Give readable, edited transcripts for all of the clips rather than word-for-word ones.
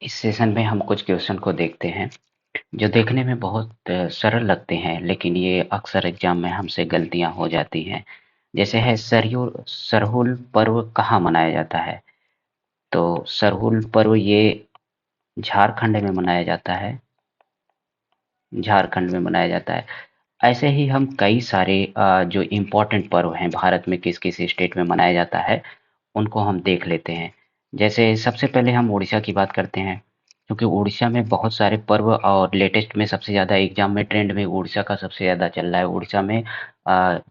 इस सेशन में हम कुछ क्वेश्चन को देखते हैं जो देखने में बहुत सरल लगते हैं, लेकिन ये अक्सर एग्जाम में हमसे गलतियां हो जाती हैं। जैसे है सरहुल पर्व कहाँ मनाया जाता है? तो सरहुल पर्व ये झारखंड में मनाया जाता है। झारखंड में मनाया जाता है। ऐसे ही हम कई सारे जो इम्पोर्टेंट पर्व हैं भारत में किस किस स्टेट में मनाया जाता है उनको हम देख लेते हैं। जैसे सबसे पहले हम उड़ीसा की बात करते हैं, क्योंकि उड़ीसा में बहुत सारे पर्व और लेटेस्ट में सबसे ज़्यादा एग्जाम में ट्रेंड में उड़ीसा का सबसे ज़्यादा चल रहा है। उड़ीसा में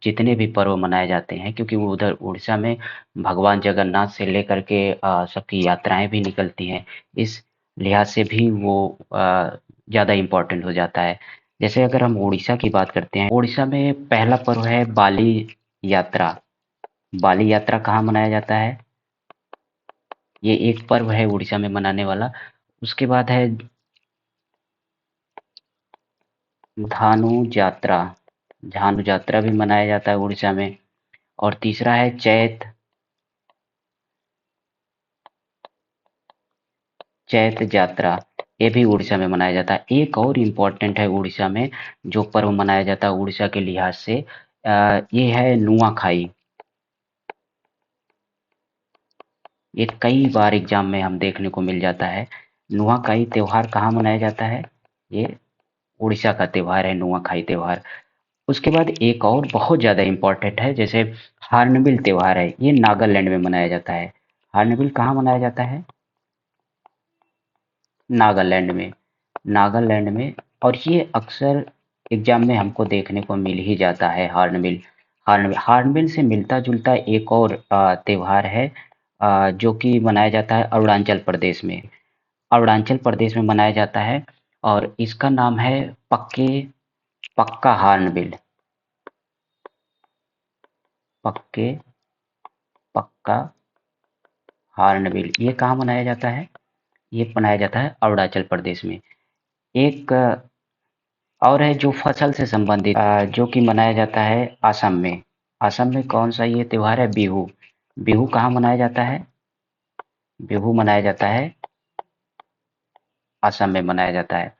जितने भी पर्व मनाए जाते हैं, क्योंकि वो उधर उड़ीसा में भगवान जगन्नाथ से लेकर के सबकी यात्राएं भी निकलती हैं। इस लिहाज से भी वो ज़्यादा इम्पोर्टेंट हो जाता है। जैसे अगर हम उड़ीसा की बात करते हैं, उड़ीसा में पहला पर्व है बाली यात्रा। बाली यात्रा कहाँ मनाया जाता है? ये एक पर्व है उड़ीसा में मनाने वाला। उसके बाद है धानु यात्रा। धानु यात्रा भी मनाया जाता है उड़ीसा में। और तीसरा है चैत यात्रा। ये भी उड़ीसा में मनाया जाता है। एक और इम्पोर्टेंट है उड़ीसा में जो पर्व मनाया जाता है उड़ीसा के लिहाज से, ये है नुआखाई। ये कई बार एग्जाम में हम देखने को मिल जाता है। नुआखाई त्योहार कहाँ मनाया जाता है? ये उड़ीसा का त्योहार है नुआखाई त्योहार। उसके बाद एक और बहुत ज़्यादा इम्पोर्टेंट है, जैसे हार्नबिल त्योहार है, ये नागालैंड में मनाया जाता है। हार्नबिल कहाँ मनाया जाता है? नागालैंड में। नागालैंड में। और ये अक्सर एग्जाम में हमको देखने को मिल ही जाता है हार्नबिल। हार्नबिल से मिलता जुलता एक और त्योहार है जो कि मनाया जाता है अरुणाचल प्रदेश में। अरुणाचल प्रदेश में मनाया जाता है और इसका नाम है पक्का हार्नबिल। पक्के पक्का हार्नबिल ये कहाँ मनाया जाता है? ये मनाया जाता है अरुणाचल प्रदेश में। एक और है जो फसल से संबंधित, जो कि मनाया जाता है असम में। असम में कौन सा ये त्योहार है? बिहू। बिहू कहाँ मनाया जाता है? बिहू मनाया जाता है असम में मनाया जाता है।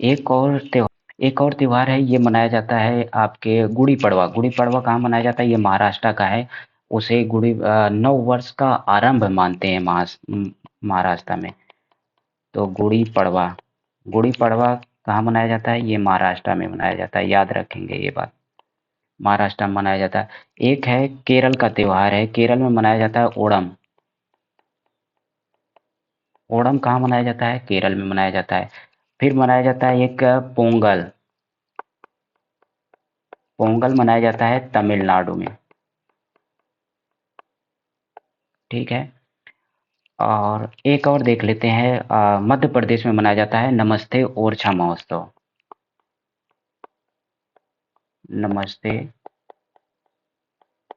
एक और त्योहार है, ये मनाया जाता है आपके गुड़ी पड़वा। गुड़ी पड़वा कहाँ मनाया जाता है? ये महाराष्ट्र का है। उसे नव वर्ष का आरंभ मानते हैं महाराष्ट्र में। तो गुड़ी पड़वा कहाँ मनाया जाता है? ये महाराष्ट्र में मनाया जाता है, याद रखेंगे ये बात। महाराष्ट्र में मनाया जाता है। एक है केरल का त्योहार है, केरल में मनाया जाता है ओणम। ओणम कहाँ मनाया जाता है? केरल में मनाया जाता है। फिर मनाया जाता है एक पोंगल। पोंगल मनाया जाता है तमिलनाडु में। ठीक है। और एक और देख लेते हैं, मध्य प्रदेश में मनाया जाता है नमस्ते ओरछा महोत्सव। नमस्ते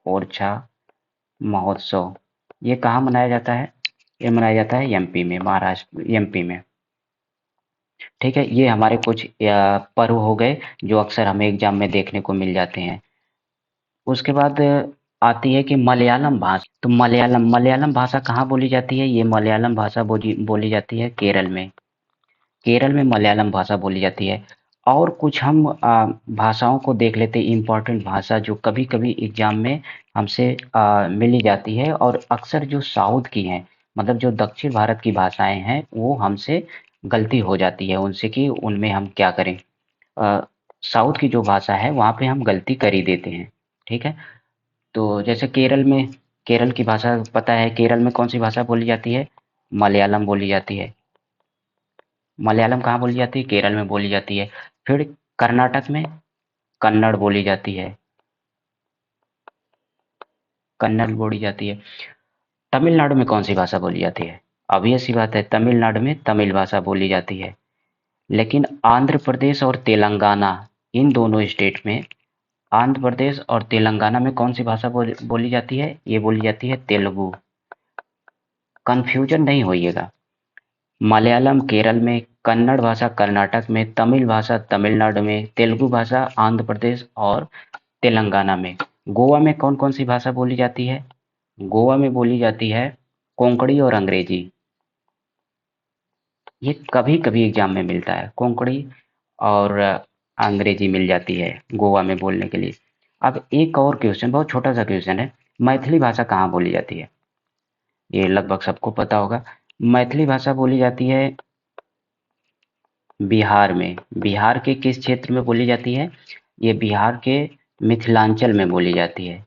ओरछा महोत्सव ये कहाँ मनाया जाता है? ये मनाया जाता है एमपी में, महाराष्ट्र एमपी में। ठीक है, ये हमारे कुछ पर्व हो गए जो अक्सर हमें एग्जाम में देखने को मिल जाते हैं। उसके बाद आती है कि मलयालम भाषा। तो मलयालम भाषा कहाँ बोली जाती है? ये मलयालम भाषा बोली बोली जाती है केरल में। केरल में मलयालम भाषा बोली जाती है। और कुछ हम भाषाओं को देख लेते हैं, इम्पोर्टेंट भाषा जो कभी कभी एग्जाम में हमसे मिली जाती है, और अक्सर जो साउथ की हैं, मतलब जो दक्षिण भारत की भाषाएं हैं, वो हमसे गलती हो जाती है उनसे कि उनमें हम क्या करें। अ, साउथ की जो भाषा है वहाँ पे हम गलती कर ही देते हैं। ठीक है। तो जैसे केरल की भाषा पता है, केरल में कौन सी भाषा बोली जाती है? मलयालम बोली जाती है। मलयालम कहाँ बोली जाती है? केरल में बोली जाती है। फिर कर्नाटक में कन्नड़ बोली जाती है। कन्नड़ बोली जाती है। तमिलनाडु में कौन सी भाषा बोली जाती है? ऑब्वियस सी बात है, तमिलनाडु में तमिल भाषा बोली जाती है। लेकिन आंध्र प्रदेश और तेलंगाना, इन दोनों स्टेट में, आंध्र प्रदेश और तेलंगाना में कौन सी भाषा बोली जाती है? ये बोली जाती है तेलुगु। कंफ्यूजन नहीं होइएगा। मलयालम केरल में, कन्नड़ भाषा कर्नाटक में, तमिल भाषा तमिलनाडु में, तेलुगु भाषा आंध्र प्रदेश और तेलंगाना में। गोवा में कौन कौन सी भाषा बोली जाती है? गोवा में बोली जाती है कोंकणी और अंग्रेजी। ये कभी-कभी एग्ज़ाम में मिलता है, कोंकणी और अंग्रेजी मिल जाती है गोवा में बोलने के लिए। अब एक और क्वेश्चन, बहुत छोटा-सा क्वेश्चन है, मैथिली भाषा कहाँ बोली जाती है? ये लगभग सबको पता होगा। मैथिली भाषा बोली जाती है बिहार में। बिहार के किस क्षेत्र में बोली जाती है? ये बिहार के मिथिलांचल में बोली जाती है।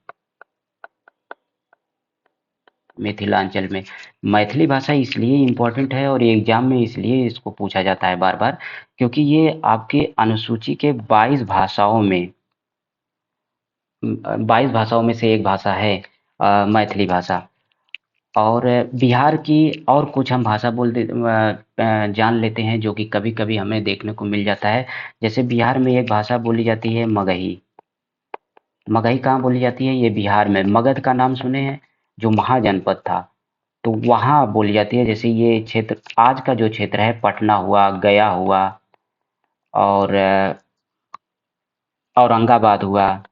मिथिलांचल में। मैथिली भाषा इसलिए इम्पोर्टेंट है और एग्जाम में इसलिए इसको पूछा जाता है बार बार, क्योंकि ये आपके अनुसूची के 22 भाषाओं में 22 भाषाओं में से एक भाषा है मैथिली भाषा। और बिहार की और कुछ हम भाषा जान लेते हैं जो कि कभी कभी हमें देखने को मिल जाता है। जैसे बिहार में एक भाषा बोली जाती है मगही। मगही कहाँ बोली जाती है? ये बिहार में। मगध का नाम सुने हैं, जो महाजनपद था, तो वहाँ बोली जाती है। जैसे ये क्षेत्र, आज का जो क्षेत्र है, पटना हुआ, गया हुआ और औरंगाबाद हुआ,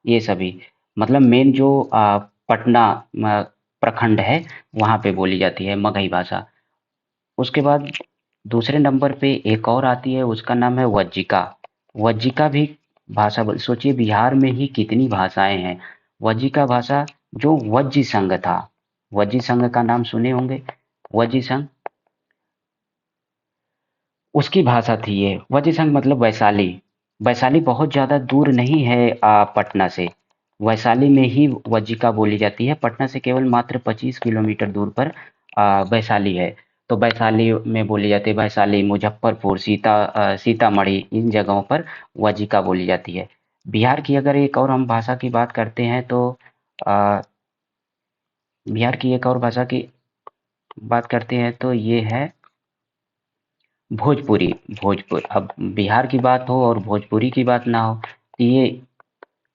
ये सभी मतलब मेन जो पटना प्रखंड है, वहाँ पे बोली जाती है मगही भाषा। उसके बाद दूसरे नंबर पे एक और आती है, उसका नाम है वज्जिका। वज्जिका भी भाषा सोचिए बिहार में ही कितनी भाषाएं हैं। वज्जिका भाषा जो वज्जी संघ था, वज्जी संघ का नाम सुने होंगे, वज्जी संघ, उसकी भाषा थी ये। वज्जी संघ मतलब वैशाली। वैशाली बहुत ज़्यादा दूर नहीं है पटना से। वैशाली में ही वज्जिका बोली जाती है। पटना से केवल मात्र 25 किलोमीटर दूर पर वैशाली है। तो वैशाली में बोली जाती है। वैशाली, मुजफ्फरपुर, सीतामढ़ी, इन जगहों पर वज्जिका बोली जाती है। बिहार की अगर एक और हम भाषा की बात करते हैं तो अ, बिहार की एक और भाषा की बात करते हैं तो ये है भोजपुरी। भोजपुर, अब बिहार की बात हो और भोजपुरी की बात ना हो तो ये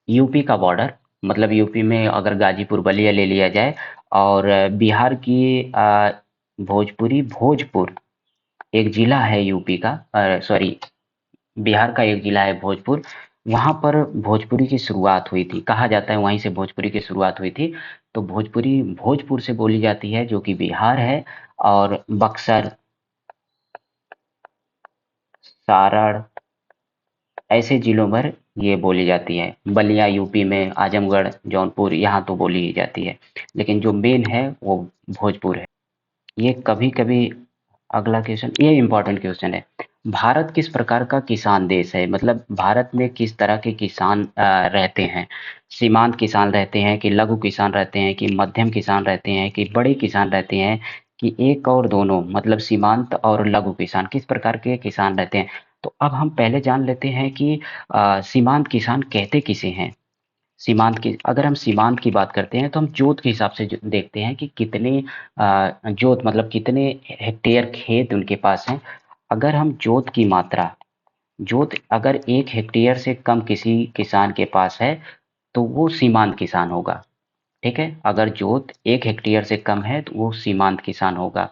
यूपी का बॉर्डर, मतलब यूपी में अगर गाजीपुर बलिया ले लिया जाए और बिहार की भोजपुरी, भोजपुर एक जिला है यूपी का, सॉरी बिहार का एक जिला है भोजपुर। वहाँ पर भोजपुरी की शुरुआत हुई थी, कहा जाता है वहीं से भोजपुरी की शुरुआत हुई थी। तो भोजपुरी भोजपुर से बोली जाती है, जो कि बिहार है। और बक्सर, सारण, ऐसे जिलों पर ये बोली जाती है। बलिया यूपी में, आजमगढ़, जौनपुर, यहाँ तो बोली ही जाती है, लेकिन जो मेन है वो भोजपुर है। ये कभी कभी, अगला क्वेश्चन, ये इंपॉर्टेंट क्वेश्चन है। भारत किस प्रकार का किसान देश है? मतलब भारत में किस तरह के किसान रहते हैं? सीमांत किसान रहते हैं, कि लघु किसान रहते हैं, कि मध्यम किसान रहते हैं, कि बड़े किसान रहते हैं, कि एक और दोनों, मतलब सीमांत और लघु किसान, किस प्रकार के किसान रहते हैं? तो अब हम पहले जान लेते हैं कि सीमांत किसान कहते किसे हैं। सीमांत की, अगर हम सीमांत की बात करते हैं तो हम जोत के हिसाब से देखते हैं कि कितने जोत, मतलब कितने हेक्टेयर खेत उनके पास हैं। अगर हम जोत की मात्रा, जोत अगर 1 हेक्टेयर से कम किसी किसान के पास है तो वो सीमांत किसान होगा। ठीक है, अगर जोत 1 हेक्टेयर से कम है तो वो सीमांत किसान होगा।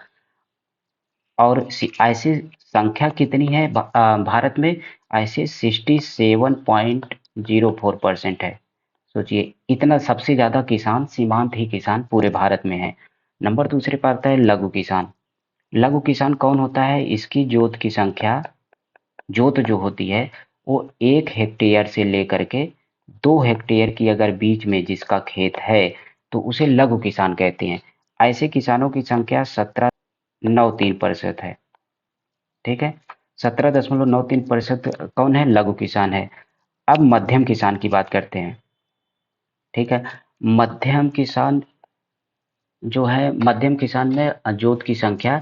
और ऐसे संख्या कितनी है भारत में? ऐसे 67.04% है। सोचिए, इतना सबसे ज़्यादा किसान, सीमांत ही किसान पूरे भारत में है। नंबर दूसरे पर आता है लघु किसान। लघु किसान कौन होता है? इसकी जोत की संख्या, जोत जो होती है वो 1 हेक्टेयर से लेकर के 2 हेक्टेयर की अगर बीच में जिसका खेत है तो उसे लघु किसान कहते हैं। ऐसे किसानों की संख्या 17.93% है। ठीक है, 17.93% कौन है? लघु किसान है। अब मध्यम किसान की बात करते हैं। ठीक है, मध्यम किसान जो है, मध्यम किसान में जोत की संख्या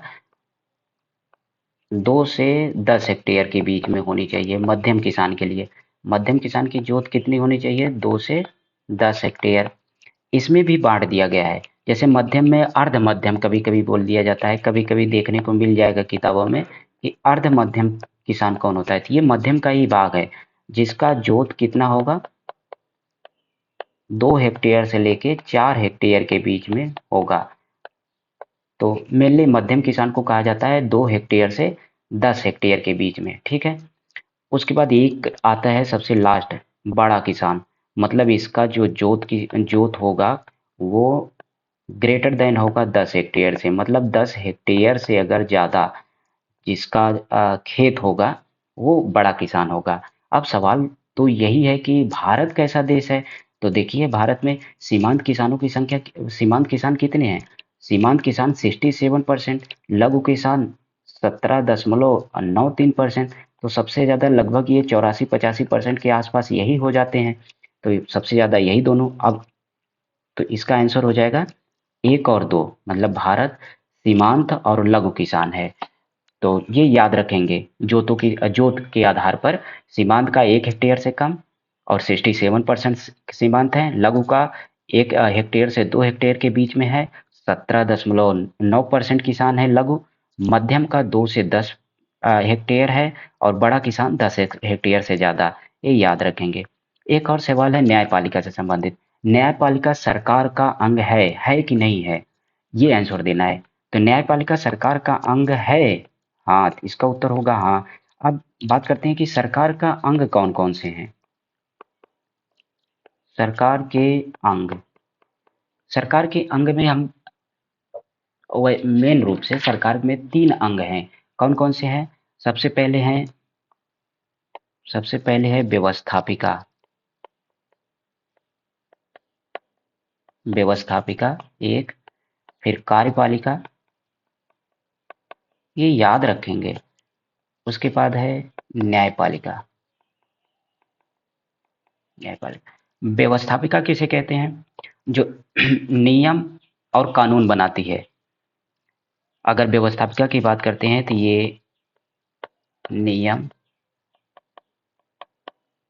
2 से 10 हेक्टेयर के बीच में होनी चाहिए मध्यम किसान के लिए। मध्यम किसान की जोत कितनी होनी चाहिए? 2 से 10 हेक्टेयर। इसमें भी बांट दिया गया है। जैसे मध्यम में अर्ध मध्यम कभी कभी बोल दिया जाता है, कभी कभी देखने को मिल जाएगा किताबों में कि अर्ध मध्यम किसान कौन होता है। तो ये मध्यम का ही भाग है, जिसका जोत कितना होगा? 2 हेक्टेयर से लेके 4 हेक्टेयर के बीच में होगा। तो मेनली मध्यम किसान को कहा जाता है 2 हेक्टेयर से 10 हेक्टेयर के बीच में। ठीक है, उसके बाद एक आता है सबसे लास्ट, बड़ा किसान। मतलब इसका जो जोत होगा वो ग्रेटर देन होगा 10 हेक्टेयर से, मतलब 10 हेक्टेयर से अगर ज़्यादा जिसका खेत होगा वो बड़ा किसान होगा। अब सवाल तो यही है कि भारत कैसा देश है? तो देखिए भारत में सीमांत किसानों की संख्या, सीमांत किसान कितने हैं? सीमांत किसान 67%, लघु किसान 17.93%। तो सबसे ज़्यादा लगभग ये 84-85% के आसपास यही हो जाते हैं। तो सबसे ज़्यादा यही दोनों। अब तो इसका आंसर हो जाएगा 1 और 2, मतलब भारत सीमांत और लघु किसान है। तो ये याद रखेंगे जोत के आधार पर। सीमांत का 1 हेक्टेयर से कम और 67% सीमांत है। लघु का 1 हेक्टेयर से 2 हेक्टेयर के बीच में है, 17.9% किसान है लघु। मध्यम का 2 से 10 हेक्टेयर है और बड़ा किसान 10 हेक्टेयर से ज़्यादा। ये याद रखेंगे। एक और सवाल है न्यायपालिका से संबंधित। न्यायपालिका सरकार का अंग है कि नहीं है? ये आंसर देना है। तो न्यायपालिका सरकार का अंग है। हाँ, तो इसका उत्तर होगा हाँ। अब बात करते हैं कि सरकार का अंग कौन-कौन से हैं? सरकार के अंग। सरकार के अंग में हम मेन रूप से सरकार में 3 अंग हैं। कौन-कौन से हैं? सबसे पहले हैं सबसे पहले है व्यवस्थापिका। व्यवस्थापिका एक, फिर कार्यपालिका, ये याद रखेंगे। उसके बाद है न्यायपालिका। न्यायपालिका। व्यवस्थापिका किसे कहते हैं? जो नियम और कानून बनाती है। अगर व्यवस्थापिका की बात करते हैं तो ये नियम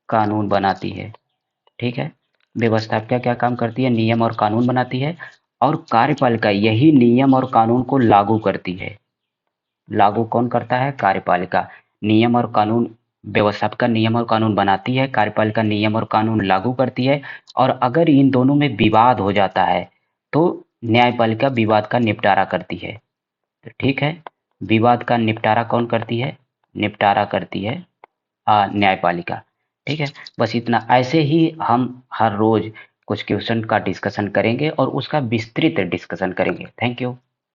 कानून बनाती है। ठीक है, व्यवस्थापिका क्या काम करती है? नियम और कानून बनाती है। और कार्यपालिका यही नियम और कानून को लागू करती है। लागू कौन करता है? कार्यपालिका। नियम और कानून, व्यवस्थापिका नियम और कानून बनाती है, कार्यपालिका नियम और कानून लागू करती है। और अगर इन दोनों में विवाद हो जाता है तो न्यायपालिका विवाद का निपटारा करती है। तो ठीक है, विवाद का निपटारा कौन करती है? निपटारा करती है न्यायपालिका। ठीक है, बस इतना। ऐसे ही हम हर रोज कुछ क्वेश्चन का डिस्कशन करेंगे और उसका विस्तृत डिस्कशन करेंगे। Thank you.